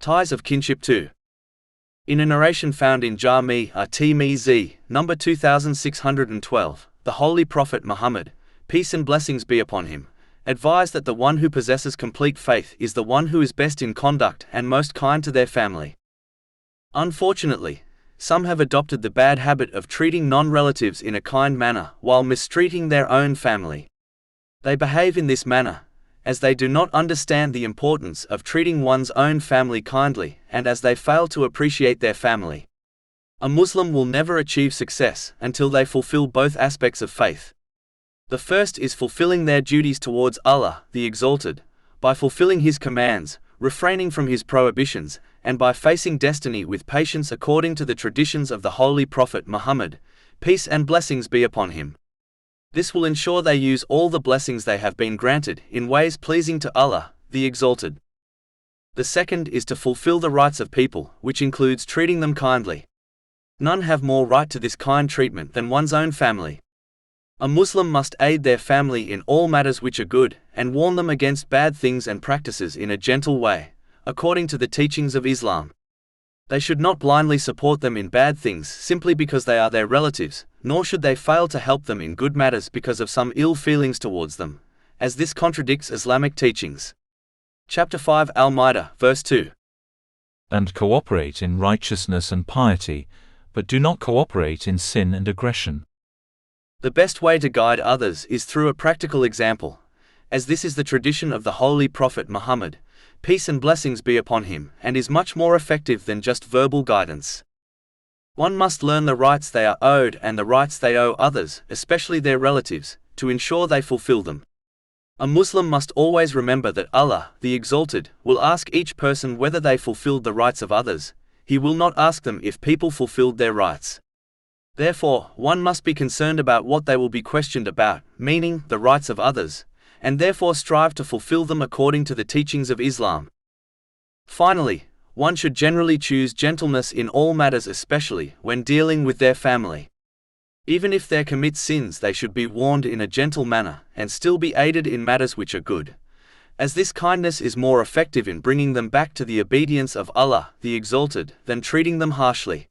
Ties of Kinship 2. In a narration found in Jami at-Tirmidhi, number 2612, the Holy Prophet Muhammad, peace and blessings be upon him, advised that the one who possesses complete faith is the one who is best in conduct and most kind to their family. Unfortunately, some have adopted the bad habit of treating non-relatives in a kind manner while mistreating their own family. They behave in this manner as they do not understand the importance of treating one's own family kindly and as they fail to appreciate their family. A Muslim will never achieve success until they fulfill both aspects of faith. The first is fulfilling their duties towards Allah, the Exalted, by fulfilling His commands, refraining from His prohibitions, and by facing destiny with patience according to the traditions of the Holy Prophet Muhammad, peace and blessings be upon him. This will ensure they use all the blessings they have been granted in ways pleasing to Allah, the Exalted. The second is to fulfill the rights of people, which includes treating them kindly. None have more right to this kind treatment than one's own family. A Muslim must aid their family in all matters which are good, and warn them against bad things and practices in a gentle way, according to the teachings of Islam. They should not blindly support them in bad things simply because they are their relatives, nor should they fail to help them in good matters because of some ill feelings towards them, as this contradicts Islamic teachings. Chapter 5 Al-Ma'idah, verse 2. And cooperate in righteousness and piety, but do not cooperate in sin and aggression. The best way to guide others is through a practical example, as this is the tradition of the Holy Prophet Muhammad, peace and blessings be upon him, and is much more effective than just verbal guidance. One must learn the rights they are owed and the rights they owe others, especially their relatives, to ensure they fulfill them. A Muslim must always remember that Allah, the Exalted, will ask each person whether they fulfilled the rights of others. He will not ask them if people fulfilled their rights. Therefore, one must be concerned about what they will be questioned about, meaning the rights of others, and therefore strive to fulfill them according to the teachings of Islam. Finally, one should generally choose gentleness in all matters, especially when dealing with their family. Even if they commit sins, they should be warned in a gentle manner and still be aided in matters which are good, as this kindness is more effective in bringing them back to the obedience of Allah, the Exalted, than treating them harshly.